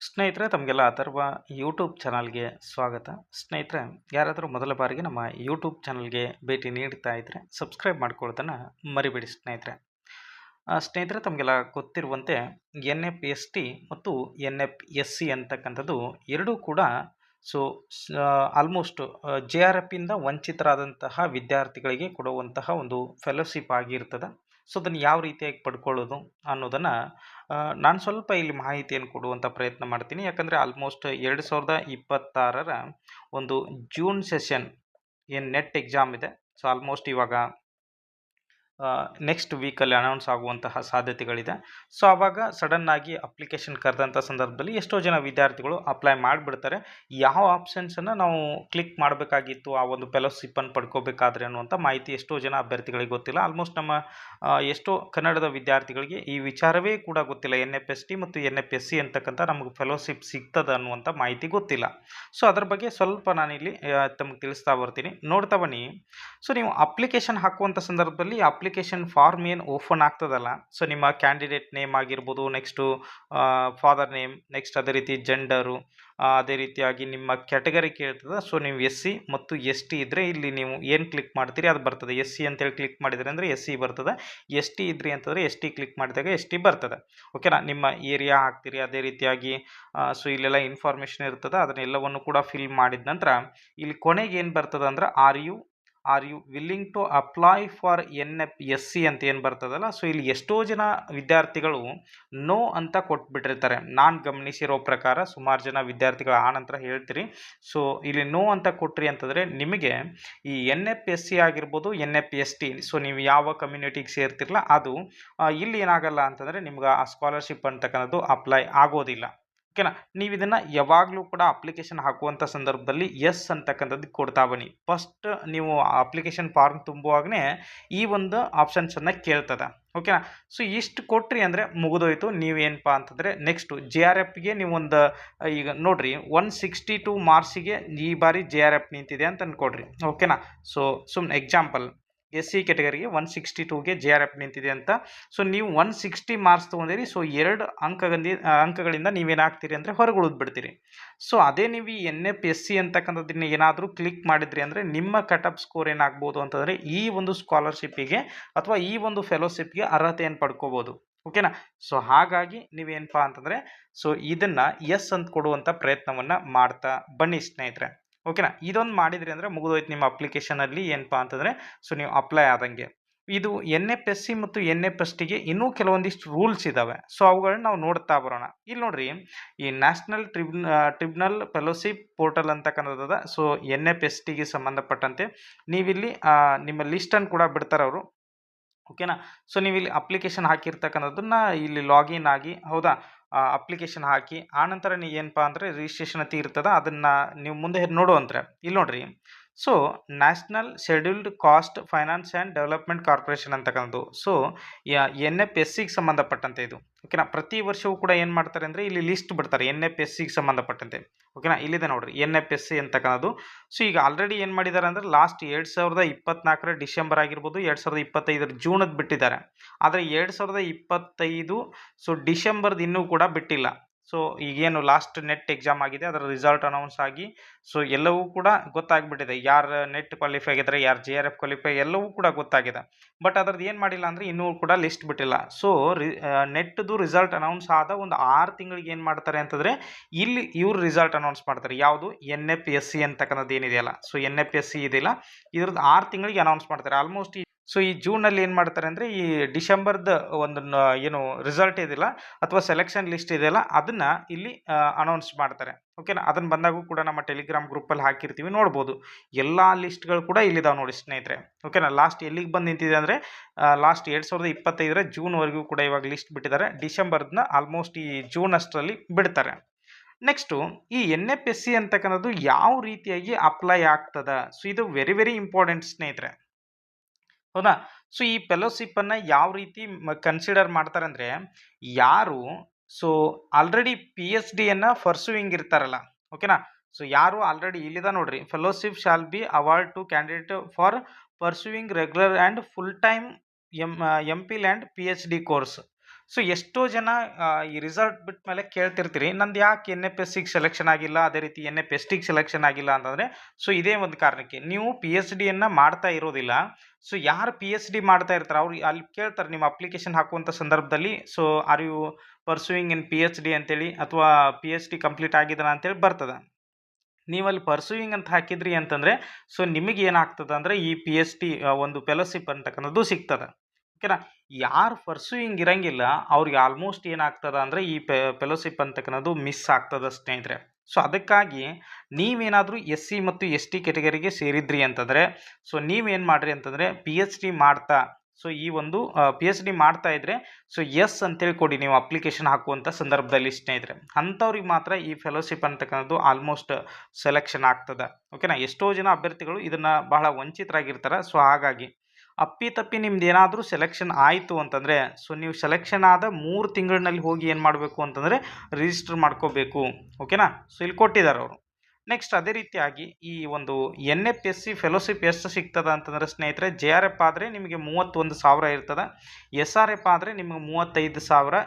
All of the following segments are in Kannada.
ಸ್ನೇಹಿತರೆ ತಮಗೆಲ್ಲ ಅಥರ್ವ ಯೂಟ್ಯೂಬ್ ಚಾನಲ್ಗೆ ಸ್ವಾಗತ. ಸ್ನೇಹಿತರೆ, ಯಾರಾದರೂ ಮೊದಲ ಬಾರಿಗೆ ನಮ್ಮ ಯೂಟ್ಯೂಬ್ ಚಾನಲ್ಗೆ ಭೇಟಿ ನೀಡ್ತಾ ಇದ್ದರೆ ಸಬ್ಸ್ಕ್ರೈಬ್ ಮಾಡ್ಕೊಳ್ಳೋದನ್ನು ಮರಿಬೇಡಿ ಸ್ನೇಹಿತರೆ. ಸ್ನೇಹಿತರೆ, ತಮಗೆಲ್ಲ ಗೊತ್ತಿರುವಂತೆ NFST ಮತ್ತು NFSC ಅಂತಕ್ಕಂಥದ್ದು ಎರಡೂ ಕೂಡ ಸೊ ಆಲ್ಮೋಸ್ಟ್ JRF ಇಂದ ವಂಚಿತರಾದಂತಹ ವಿದ್ಯಾರ್ಥಿಗಳಿಗೆ ಕೊಡುವಂತಹ ಒಂದು ಫೆಲೋಶಿಪ್ ಆಗಿರ್ತದೆ. ಸೊ ಅದನ್ನು ಯಾವ ರೀತಿಯಾಗಿ ಪಡ್ಕೊಳ್ಳೋದು ಅನ್ನೋದನ್ನು ನಾನು ಸ್ವಲ್ಪ ಇಲ್ಲಿ ಮಾಹಿತಿಯನ್ನು ಕೊಡುವಂಥ ಪ್ರಯತ್ನ ಮಾಡ್ತೀನಿ. ಯಾಕಂದರೆ ಆಲ್ಮೋಸ್ಟ್ 2026ರ ಒಂದು ಜೂನ್ ಸೆಷನ್ ಏನು ನೆಟ್ ಎಕ್ಸಾಮ್ ಇದೆ. ಸೊ ಆಲ್ಮೋಸ್ಟ್ ಇವಾಗ ನೆಕ್ಸ್ಟ್ ವೀಕಲ್ಲಿ ಅನೌನ್ಸ್ ಆಗುವಂತಹ ಸಾಧ್ಯತೆಗಳಿದೆ. ಸೊ ಆವಾಗ ಸಡನ್ನಾಗಿ ಅಪ್ಲಿಕೇಶನ್ ಕರೆದಂಥ ಸಂದರ್ಭದಲ್ಲಿ ಎಷ್ಟೋ ಜನ ವಿದ್ಯಾರ್ಥಿಗಳು ಅಪ್ಲೈ ಮಾಡಿಬಿಡ್ತಾರೆ. ಯಾವ ಆಪ್ಷನ್ಸನ್ನು ನಾವು ಕ್ಲಿಕ್ ಮಾಡಬೇಕಾಗಿತ್ತು ಆ ಒಂದು ಫೆಲೋಶಿಪ್ಪನ್ನು ಪಡ್ಕೋಬೇಕಾದ್ರೆ ಅನ್ನುವಂಥ ಮಾಹಿತಿ ಎಷ್ಟೋ ಜನ ಅಭ್ಯರ್ಥಿಗಳಿಗೆ ಗೊತ್ತಿಲ್ಲ. ಆಲ್ಮೋಸ್ಟ್ ನಮ್ಮ ಎಷ್ಟೋ ಕನ್ನಡದ ವಿದ್ಯಾರ್ಥಿಗಳಿಗೆ ಈ ವಿಚಾರವೇ ಕೂಡ ಗೊತ್ತಿಲ್ಲ. NFST ಮತ್ತು NFSC ಅಂತಕ್ಕಂಥ ನಮಗೆ ಫೆಲೋಶಿಪ್ ಸಿಗ್ತದೆ ಅನ್ನುವಂಥ ಮಾಹಿತಿ ಗೊತ್ತಿಲ್ಲ. ಸೊ ಅದ್ರ ಬಗ್ಗೆ ಸ್ವಲ್ಪ ನಾನಿಲ್ಲಿ ತಮಗೆ ತಿಳಿಸ್ತಾ ಬರ್ತೀನಿ, ನೋಡ್ತಾ ಬನ್ನಿ. ಸೊ ನೀವು ಅಪ್ಲಿಕೇಶನ್ ಹಾಕುವಂಥ ಸಂದರ್ಭದಲ್ಲಿ ಅಪ್ಲಿಕೇಶನ್ ಫಾರ್ಮ್ ಏನು ಓಪನ್ ಆಗ್ತದಲ್ಲ, ಸೊ ನಿಮ್ಮ ಕ್ಯಾಂಡಿಡೇಟ್ ನೇಮ್ ಆಗಿರ್ಬೋದು, ನೆಕ್ಸ್ಟು ಫಾದರ್ ನೇಮ್, ನೆಕ್ಸ್ಟ್ ಅದೇ ರೀತಿ ಜೆಂಡರು, ಅದೇ ರೀತಿಯಾಗಿ ನಿಮ್ಮ ಕ್ಯಾಟಗರಿ ಕೇಳ್ತದೆ. ಸೊ ನೀವು SC ಮತ್ತು ST ಇದ್ದರೆ ಇಲ್ಲಿ ನೀವು ಏನು ಕ್ಲಿಕ್ ಮಾಡ್ತೀರಿ ಅದು ಬರ್ತದೆ. SC ಅಂತೇಳಿ ಕ್ಲಿಕ್ ಮಾಡಿದರೆ ಅಂದರೆ SC ಬರ್ತದೆ. ST ಇದ್ರಿ ಅಂತಂದರೆ ST ಕ್ಲಿಕ್ ಮಾಡಿದಾಗ ST ಬರ್ತದೆ. ಓಕೆನಾ. ನಿಮ್ಮ ಏರಿಯಾ ಹಾಕ್ತೀರಿ, ಅದೇ ರೀತಿಯಾಗಿ ಸೊ ಇಲ್ಲೆಲ್ಲ ಇನ್ಫಾರ್ಮೇಷನ್ ಇರ್ತದೆ. ಅದನ್ನೆಲ್ಲವನ್ನು ಕೂಡ ಫಿಲ್ ಮಾಡಿದ ನಂತರ ಇಲ್ಲಿ ಕೊನೆಗೆ ಏನು ಬರ್ತದೆ ಅಂದ್ರೆ are you willing to apply for NFSC ಅಂತ ಏನು ಬರ್ತದಲ್ಲ, ಸೊ ಇಲ್ಲಿ ಎಷ್ಟೋ ಜನ ವಿದ್ಯಾರ್ಥಿಗಳು ನೋ ಅಂತ ಕೊಟ್ಬಿಟ್ಟಿರ್ತಾರೆ. ನಾನು ಗಮನಿಸಿರೋ ಪ್ರಕಾರ ಸುಮಾರು ಜನ ವಿದ್ಯಾರ್ಥಿಗಳು ಆ ನಂತರ ಹೇಳ್ತೀರಿ. ಸೊ ಇಲ್ಲಿ ನೋ ಅಂತ ಕೊಟ್ರಿ ಅಂತಂದರೆ ನಿಮಗೆ ಈ NFSC ಆಗಿರ್ಬೋದು, NFST, ಸೊ ನೀವು ಯಾವ ಕಮ್ಯುನಿಟಿಗೆ ಸೇರ್ತಿರಲ್ಲ ಅದು ಇಲ್ಲಿ ಏನಾಗಲ್ಲ ಅಂತಂದರೆ ನಿಮ್ಗೆ ಆ ಸ್ಕಾಲರ್ಶಿಪ್ ಅಂತಕ್ಕಂಥದ್ದು ಅಪ್ಲೈ ಆಗೋದಿಲ್ಲ. ಓಕೆನಾ. ನೀವು ಇದನ್ನು ಯಾವಾಗಲೂ ಕೂಡ ಅಪ್ಲಿಕೇಶನ್ ಹಾಕುವಂಥ ಸಂದರ್ಭದಲ್ಲಿ ಎಸ್ ಅಂತಕ್ಕಂಥದ್ದು ಕೊಡ್ತಾ ಬನ್ನಿ. ಫಸ್ಟ್ ನೀವು ಅಪ್ಲಿಕೇಶನ್ ಫಾರ್ಮ್ ತುಂಬುವಾಗಲೇ ಈ ಒಂದು ಆಪ್ಷನ್ಸನ್ನು ಕೇಳ್ತದೆ. ಓಕೆನಾ. ಸೊ ಇಷ್ಟು ಕೊಟ್ರಿ ಅಂದರೆ ಮುಗಿದೋಯ್ತು. ನೀವೇನಪ್ಪ ಅಂತಂದರೆ ನೆಕ್ಸ್ಟು JRFಗೆ ನೀವು ಒಂದು ಈಗ ನೋಡಿರಿ 162 ಮಾರ್ಕ್ಸಿಗೆ ಈ ಬಾರಿ JRF ನಿಂತಿದೆ ಅಂತ ಅಂದ್ಕೊಡ್ರಿ. ಓಕೆನಾ. ಸೊ ಸುಮ್ಮನೆ ಎಕ್ಸಾಂಪಲ್ SC ಕ್ಯಾಟಗರಿಗೆ 162ಗೆ JRF ನಿಂತಿದೆ ಅಂತ. ಸೊ ನೀವು 160 ಮಾರ್ಕ್ಸ್ ತೊಗೊಂಡಿರಿ. ಸೊ 2 ಅಂಕಗಳಿಂದ ನೀವೇನಾಗ್ತೀರಿ ಅಂದರೆ ಹೊರಗೆ ಉಳಿದ್ಬಿಡ್ತೀರಿ. ಸೊ ಅದೇ ನೀವು ಈ NFSC ಅಂತಕ್ಕಂಥದ್ದನ್ನ ಏನಾದರೂ ಕ್ಲಿಕ್ ಮಾಡಿದ್ರಿ ಅಂದರೆ ನಿಮ್ಮ ಕಟ್ ಸ್ಕೋರ್ ಏನಾಗ್ಬೋದು ಅಂತಂದರೆ ಈ ಒಂದು ಸ್ಕಾಲರ್ಶಿಪ್ಪಿಗೆ ಅಥವಾ ಈ ಒಂದು ಫೆಲೋಶಿಪ್ಗೆ ಅರ್ಹತೆಯನ್ನು ಪಡ್ಕೋಬೋದು. ಓಕೆನಾ. ಸೊ ಹಾಗಾಗಿ ನೀವೇನಪ್ಪ ಅಂತಂದರೆ ಸೊ ಇದನ್ನು ಎಸ್ ಅಂತ ಕೊಡುವಂಥ ಪ್ರಯತ್ನವನ್ನು ಮಾಡ್ತಾ ಬನ್ನಿ ಸ್ನೇಹಿತರೆ. ಓಕೆನಾ. ಇದೊಂದು ಮಾಡಿದ್ರಿ ಅಂದರೆ ಮುಗಿದೋಯ್ತು ನಿಮ್ಮ ಅಪ್ಲಿಕೇಶನಲ್ಲಿ ಏನಪ್ಪ ಅಂತಂದರೆ ಸೊ ನೀವು ಅಪ್ಲೈ ಆದಂಗೆ. ಇದು NFSC ಮತ್ತು NFSTಗೆ ಇನ್ನೂ ಕೆಲವೊಂದಿಷ್ಟು ರೂಲ್ಸ್ ಇದ್ದಾವೆ. ಸೊ ಅವುಗಳನ್ನ ನಾವು ನೋಡ್ತಾ ಬರೋಣ. ಇಲ್ಲಿ ನೋಡ್ರಿ, ಈ ನ್ಯಾಷನಲ್ ಟ್ರಿಬ್ಯುನಲ್ ಫೆಲೋಶಿಪ್ ಪೋರ್ಟಲ್ ಅಂತಕ್ಕಂಥದ್ದು. ಸೊ NFSTಗೆ ಸಂಬಂಧಪಟ್ಟಂತೆ ನೀವಿಲ್ಲಿ ನಿಮ್ಮ ಲಿಸ್ಟನ್ನು ಕೂಡ ಬಿಡ್ತಾರೆ ಅವರು. ಓಕೆನಾ. ಸೊ ನೀವು ಇಲ್ಲಿ ಅಪ್ಲಿಕೇಶನ್ ಹಾಕಿರ್ತಕ್ಕಂಥದ್ದನ್ನ ಇಲ್ಲಿ ಲಾಗಿನ್ ಆಗಿ, ಹೌದಾ, ಅಪ್ಲಿಕೇಶನ್ ಹಾಕಿ ಆನಂತರ ನೀವು ಏನಪ್ಪ ಅಂದರೆ ರಿಜಿಸ್ಟ್ರೇಷನ್ ಅತಿ ಇರ್ತದೆ ಅದನ್ನು ನೀವು ಮುಂದೆ ನೋಡುವಂತ್ರೆ. ಇಲ್ಲಿ ನೋಡ್ರಿ, so national scheduled cost finance and development corporation ಅಂತಕ್ಕಂಥದ್ದು. ಸೊ NFSCಗೆ ಸಂಬಂಧಪಟ್ಟಂತೆ ಇದು. ಓಕೆನಾ. ಪ್ರತಿ ವರ್ಷವೂ ಕೂಡ ಏನು ಮಾಡ್ತಾರೆ ಅಂದರೆ ಇಲ್ಲಿ ಲಿಸ್ಟ್ ಬಿಡ್ತಾರೆ NFSCಗೆ ಸಂಬಂಧಪಟ್ಟಂತೆ. ಓಕೆನಾ. ಇಲ್ಲಿದೆ ನೋಡ್ರಿ NFSC ಅಂತಕ್ಕಂಥದ್ದು. ಸೊ ಈಗ ಆಲ್ರೆಡಿ ಏನು ಮಾಡಿದ್ದಾರೆ ಅಂದರೆ ಲಾಸ್ಟ್ 2024ರ ಡಿಸೆಂಬರ್ ಆಗಿರ್ಬೋದು, 2025ರ ಜೂನದ್ದು ಬಿಟ್ಟಿದ್ದಾರೆ. ಆದರೆ 2025 ಸೊ ಡಿಸೆಂಬರ್ದು ಇನ್ನೂ ಕೂಡ ಬಿಟ್ಟಿಲ್ಲ. ಸೊ ಈಗೇನು ಲಾಸ್ಟ್ ನೆಟ್ ಎಕ್ಸಾಮ್ ಆಗಿದೆ ಅದರ ರಿಸಲ್ಟ್ ಅನೌನ್ಸ್ ಆಗಿ ಸೊ ಎಲ್ಲವೂ ಕೂಡ ಗೊತ್ತಾಗ್ಬಿಟ್ಟಿದೆ. ಯಾರು ನೆಟ್ ಕ್ವಾಲಿಫೈ ಆಗಿದ್ದಾರೆ, ಯಾರು JRF ಕ್ವಾಲಿಫೈ, ಎಲ್ಲವೂ ಕೂಡ ಗೊತ್ತಾಗಿದೆ. ಬಟ್ ಅದ್ರದ್ದು ಏನು ಮಾಡಿಲ್ಲ ಅಂದರೆ ಇನ್ನೂ ಕೂಡ ಲಿಸ್ಟ್ ಬಿಟ್ಟಿಲ್ಲ. ಸೊ ನೆಟ್ದು ರಿಸಲ್ಟ್ ಅನೌನ್ಸ್ ಆದ ಒಂದು 6 ತಿಂಗಳಿಗೆ ಏನು ಮಾಡ್ತಾರೆ ಅಂತಂದರೆ ಇಲ್ಲಿ ಇವ್ರು ರಿಸಲ್ಟ್ ಅನೌನ್ಸ್ ಮಾಡ್ತಾರೆ. ಯಾವುದು NFSC ಅಂತಕ್ಕಂಥದ್ದು ಏನಿದೆಯಲ್ಲ, ಸೊ NFSC ಇದೆಯಲ್ಲ ಇದ್ರದ್ದು 6 ತಿಂಗಳಿಗೆ ಅನೌನ್ಸ್ ಮಾಡ್ತಾರೆ. ಆಲ್ಮೋಸ್ಟ್ ಸೊ ಈ ಜೂನಲ್ಲಿ ಏನು ಮಾಡ್ತಾರೆ ಅಂದರೆ ಈ ಡಿಸೆಂಬರ್ದು ಒಂದು ಏನು ರಿಸಲ್ಟ್ ಇದೆಯಲ್ಲ ಅಥವಾ ಸೆಲೆಕ್ಷನ್ ಲಿಸ್ಟ್ ಇದೆಯಲ್ಲ ಅದನ್ನು ಇಲ್ಲಿ ಅನೌನ್ಸ್ ಮಾಡ್ತಾರೆ. ಓಕೆನಾ. ಅದನ್ನು ಬಂದಾಗೂ ಕೂಡ ನಮ್ಮ ಟೆಲಿಗ್ರಾಮ್ ಗ್ರೂಪಲ್ಲಿ ಹಾಕಿರ್ತೀವಿ, ನೋಡ್ಬೋದು. ಎಲ್ಲ ಲಿಸ್ಟ್ಗಳು ಕೂಡ ಇಲ್ಲಿದ್ದಾವೆ ನೋಡಿ ಸ್ನೇಹಿತರೆ. ಓಕೆನಾ. ಲಾಸ್ಟ್ ಎಲ್ಲಿಗೆ ಬಂದು ನಿಂತಿದೆ ಅಂದರೆ ಲಾಸ್ಟ್ 2025ರ ಜೂನ್ವರೆಗೂ ಕೂಡ ಇವಾಗ ಲಿಸ್ಟ್ ಬಿಟ್ಟಿದ್ದಾರೆ. ಡಿಸೆಂಬರ್ದನ್ನ ಆಲ್ಮೋಸ್ಟ್ ಈ ಜೂನ್ ಅಷ್ಟರಲ್ಲಿ ಬಿಡ್ತಾರೆ. ನೆಕ್ಸ್ಟು ಈ NFSC ಅಂತಕ್ಕಂಥದ್ದು ಯಾವ ರೀತಿಯಾಗಿ ಅಪ್ಲೈ ಆಗ್ತದೆ, ಸೊ ಇದು ವೆರಿ ವೆರಿ ಇಂಪಾರ್ಟೆಂಟ್ ಸ್ನೇಹಿತರೆ. ಹೌದಾ. ಸೊ ಈ ಫೆಲೋಶಿಪ್ಪನ್ನು ಯಾವ ರೀತಿ ಕನ್ಸಿಡರ್ ಮಾಡ್ತಾರೆ ಅಂದರೆ ಯಾರು ಸೊ ಆಲ್ರೆಡಿ PhDಯನ್ನು ಪರ್ಸೂಯಿಂಗ್ ಇರ್ತಾರಲ್ಲ. ಓಕೆನಾ. ಸೊ ಯಾರು ಆಲ್ರೆಡಿ ಇಲ್ಲಿದೆ ನೋಡ್ರಿ, fellowship shall be award to candidate for pursuing regular and full time MPhil and PhD course. So ಎಷ್ಟೋ ಜನ ಈ ರಿಸಲ್ಟ್ ಬಿಟ್ಟ ಮೇಲೆ ಕೇಳ್ತಿರ್ತೀರಿ, ನಂದು ಯಾಕೆ NFSCಗೆ ಸೆಲೆಕ್ಷನ್ ಆಗಿಲ್ಲ, ಅದೇ ರೀತಿ NFSTಗೆ ಸೆಲೆಕ್ಷನ್ ಆಗಿಲ್ಲ ಅಂತಂದರೆ, ಸೊ ಇದೇ ಒಂದು ಕಾರಣಕ್ಕೆ ನೀವು PhDಯನ್ನು ಮಾಡ್ತಾ ಇರೋದಿಲ್ಲ. ಸೊ ಯಾರು PhD ಮಾಡ್ತಾ ಇರ್ತಾರೆ ಅವ್ರು ಅಲ್ಲಿ ಕೇಳ್ತಾರೆ ನಿಮ್ಮ ಅಪ್ಲಿಕೇಶನ್ ಹಾಕುವಂಥ ಸಂದರ್ಭದಲ್ಲಿ, so are you pursuing in PhD ಅಂತೇಳಿ ಅಥವಾ PhD ಕಂಪ್ಲೀಟ್ ಆಗಿದ್ದಾನ ಅಂತೇಳಿ ಬರ್ತದೆ. ನೀವಲ್ಲಿ ಪರ್ಸೂಯಿಂಗ್ ಅಂತ ಹಾಕಿದ್ರಿ ಅಂತಂದರೆ, ಸೊ ನಿಮಗೆ ಏನಾಗ್ತದೆ ಅಂದರೆ ಈ PhD ಒಂದು ಫೆಲೋಶಿಪ್ ಅಂತಕ್ಕಂಥದ್ದು ಸಿಗ್ತದೆ. ಓಕೆನಾ. ಯಾರು ಪರ್ಸೂಯಿಂಗ್ ಇರಂಗಿಲ್ಲ ಅವ್ರಿಗೆ ಆಲ್ಮೋಸ್ಟ್ ಏನಾಗ್ತದೆ ಅಂದರೆ ಈ ಫೆಲೋಶಿಪ್ ಅಂತಕ್ಕನ್ನೋದು ಮಿಸ್ ಆಗ್ತದೆ ಸ್ನೇಹಿತರೆ. ಸೊ ಅದಕ್ಕಾಗಿ ನೀವೇನಾದರೂ SC ಮತ್ತು ST ಕೆಟಗರಿಗೆ ಸೇರಿದ್ರಿ ಅಂತಂದರೆ, ಸೊ ನೀವೇನು ಮಾಡಿರಿ ಅಂತಂದರೆ PhD ಮಾಡ್ತಾ, ಸೊ ಈ ಒಂದು PhD ಮಾಡ್ತಾ ಇದ್ರೆ ಸೊ ಎಸ್ ಅಂತೇಳಿ ಕೊಡಿ ನೀವು ಅಪ್ಲಿಕೇಶನ್ ಹಾಕುವಂಥ ಸಂದರ್ಭದಲ್ಲಿ ಸ್ನೇಹಿತರೆ. ಅಂಥವ್ರಿಗೆ ಮಾತ್ರ ಈ ಫೆಲೋಶಿಪ್ ಅಂತಕ್ಕನ್ನೋದು ಆಲ್ಮೋಸ್ಟ್ ಸೆಲೆಕ್ಷನ್ ಆಗ್ತದೆ. ಓಕೆನಾ. ಎಷ್ಟೋ ಜನ ಅಭ್ಯರ್ಥಿಗಳು ಇದನ್ನು ಬಹಳ ವಂಚಿತರಾಗಿರ್ತಾರೆ. ಸೊ ಹಾಗಾಗಿ ಅಪ್ಪಿತಪ್ಪಿ ನಿಮ್ದು ಏನಾದರೂ ಸೆಲೆಕ್ಷನ್ ಆಯಿತು ಅಂತಂದರೆ, ಸೊ ನೀವು ಸೆಲೆಕ್ಷನ್ ಆದ 3 ತಿಂಗಳಿನಲ್ಲಿ ಹೋಗಿ ಏನು ಮಾಡಬೇಕು ಅಂತಂದರೆ ರಿಜಿಸ್ಟರ್ ಮಾಡ್ಕೋಬೇಕು. ಓಕೆನಾ. ಸೊ ಇಲ್ಲಿ ಕೊಟ್ಟಿದ್ದಾರೆ ಅವರು. ನೆಕ್ಸ್ಟ್ ಅದೇ ರೀತಿಯಾಗಿ ಈ ಒಂದು NFSC ಫೆಲೋಶಿಪ್ ಎಷ್ಟು ಸಿಗ್ತದೆ ಅಂತಂದರೆ ಸ್ನೇಹಿತರೆ, JRF ಆದರೆ ನಿಮಗೆ 31,000 ಇರ್ತದೆ, SRF ಆದರೆ ನಿಮಗೆ 35,000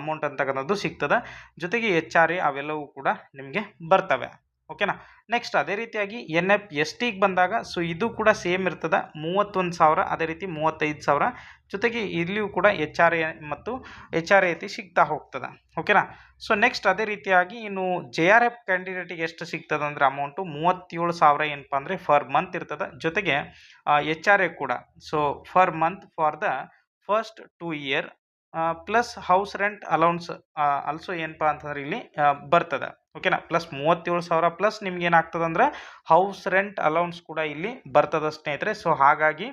ಅಮೌಂಟ್ ಅಂತಕ್ಕಂಥದ್ದು ಸಿಗ್ತದೆ. ಜೊತೆಗೆ HRA ಅವೆಲ್ಲವೂ ಕೂಡ ನಿಮಗೆ ಬರ್ತವೆ. ಓಕೆನಾ. ನೆಕ್ಸ್ಟ್ ಅದೇ ರೀತಿಯಾಗಿ NFSTಗೆ ಬಂದಾಗ ಸೊ ಇದು ಕೂಡ ಸೇಮ್ ಇರ್ತದೆ, 31,000 ಅದೇ ರೀತಿ 35,000 ಜೊತೆಗೆ ಇಲ್ಲಿಯೂ ಕೂಡ HRA ಮತ್ತು HRAT ಸಿಗ್ತಾ ಹೋಗ್ತದೆ. ಓಕೆನಾ. ಸೊ ನೆಕ್ಸ್ಟ್ ಅದೇ ರೀತಿಯಾಗಿ ಇನ್ನು JRF ಕ್ಯಾಂಡಿಡೇಟಿಗೆ ಎಷ್ಟು ಸಿಗ್ತದೆ ಅಂದರೆ ಅಮೌಂಟು 37,000 ಏನಪ್ಪ ಅಂದರೆ ಫರ್ ಮಂತ್ ಇರ್ತದೆ. ಜೊತೆಗೆ HRA ಕೂಡ so per month for the first 2 year plus house rent allowance also ಏನಪ್ಪ ಅಂತಂದ್ರೆ ಇಲ್ಲಿ ಬರ್ತದೆ. ಓಕೆನಾ. ಪ್ಲಸ್ 37,000 ಪ್ಲಸ್ ನಿಮ್ಗೆ ಏನಾಗ್ತದೆ ಅಂದರೆ ಹೌಸ್ ರೆಂಟ್ ಅಲೌನ್ಸ್ ಕೂಡ ಇಲ್ಲಿ ಬರ್ತದೆ ಸ್ನೇಹಿತರೆ. ಸೊ ಹಾಗಾಗಿ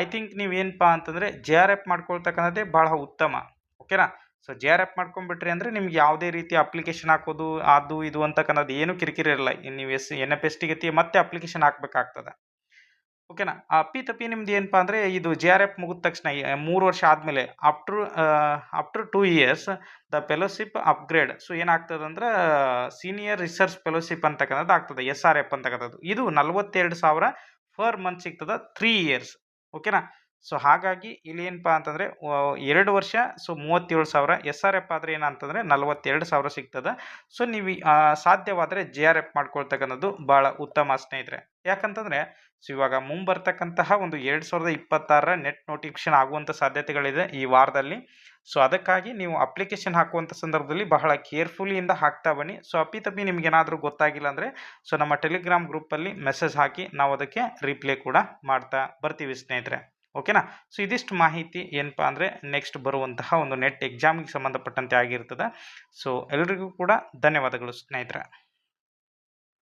ಐ ಥಿಂಕ್ ನೀವೇನಪ್ಪ ಅಂತಂದರೆ JRF ಮಾಡ್ಕೊಳ್ತಕ್ಕಂಥದ್ದೇ ಭಾಳ ಉತ್ತಮ. ಓಕೆನಾ. ಸೊ JRF ಮಾಡ್ಕೊಂಡ್ಬಿಟ್ರಿ ಅಂದರೆ ನಿಮ್ಗೆ ಯಾವುದೇ ರೀತಿ ಅಪ್ಲಿಕೇಶನ್ ಹಾಕೋದು ಅದು ಇದು ಅಂತಕ್ಕನ್ನೋದು ಏನು ಕಿರಿಕಿರಿ ಇರಲ್ಲ. ನೀವು NFST ಗತಿ ಮತ್ತೆ ಅಪ್ಲಿಕೇಶನ್ ಹಾಕಬೇಕಾಗ್ತದೆ. ಓಕೆನಾ. ಅಪ್ಪಿತಪ್ಪಿ ನಿಮ್ದು ಏನಪ್ಪ ಅಂದರೆ ಇದು JRF ಮುಗಿದ ತಕ್ಷಣ 3 ವರ್ಷ ಆದಮೇಲೆ after 2 years the fellowship upgrade so ಏನಾಗ್ತದೆ ಅಂದ್ರೆ ಸೀನಿಯರ್ ರಿಸರ್ಚ್ ಫೆಲೋಶಿಪ್ ಅಂತಕ್ಕಂಥದ್ದು ಆಗ್ತದೆ, SRF ಅಂತಕ್ಕಂಥದ್ದು. ಇದು 42,000 ಪರ್ ಮಂತ್ ಸಿಗ್ತದೆ 3 ಇಯರ್ಸ್. ಓಕೆನಾ. ಸೊ ಹಾಗಾಗಿ ಇಲ್ಲಿ ಏನಪ್ಪ ಅಂತಂದರೆ 2 ವರ್ಷ ಸೊ 37,000, SRF ಆದರೆ ಏನಂತಂದರೆ 42,000 ಸಿಗ್ತದೆ. ಸೊ ನೀವು ಸಾಧ್ಯವಾದರೆ JRF ಮಾಡ್ಕೊಳ್ತಕ್ಕಂಥದ್ದು ಭಾಳ ಉತ್ತಮ ಸ್ನೇಹಿತರೆ. ಯಾಕಂತಂದರೆ ಸೊ ಇವಾಗ ಮುಂಬರ್ತಕ್ಕಂತಹ ಒಂದು 2026 ನೆಟ್ ನೋಟಿಫಿಕೇಶನ್ ಆಗುವಂಥ ಸಾಧ್ಯತೆಗಳಿದೆ ಈ ವಾರದಲ್ಲಿ. ಸೊ ಅದಕ್ಕಾಗಿ ನೀವು ಅಪ್ಲಿಕೇಶನ್ ಹಾಕುವಂಥ ಸಂದರ್ಭದಲ್ಲಿ ಬಹಳ ಕೇರ್ಫುಲಿಯಿಂದ ಹಾಕ್ತಾ ಬನ್ನಿ. ಸೊ ಅಪ್ಪಿತಪ್ಪಿ ನಿಮಗೇನಾದರೂ ಗೊತ್ತಾಗಿಲ್ಲ ಅಂದರೆ ಸೊ ನಮ್ಮ ಟೆಲಿಗ್ರಾಮ್ ಗ್ರೂಪಲ್ಲಿ ಮೆಸೇಜ್ ಹಾಕಿ ನಾವು ಅದಕ್ಕೆ ರಿಪ್ಲೈ ಕೂಡ ಮಾಡ್ತಾ ಬರ್ತೀವಿ ಸ್ನೇಹಿತರೆ. ಓಕೆನಾ. ಸೊ ಇದಿಷ್ಟು ಮಾಹಿತಿ ಏನಪ್ಪ ಅಂದರೆ ನೆಕ್ಸ್ಟ್ ಬರುವಂತಹ ಒಂದು ನೆಟ್ ಎಕ್ಸಾಮಿಗೆ ಸಂಬಂಧಪಟ್ಟಂತೆ ಆಗಿರ್ತದೆ. ಸೊ ಎಲ್ಲರಿಗೂ ಕೂಡ ಧನ್ಯವಾದಗಳು ಸ್ನೇಹಿತರೆ.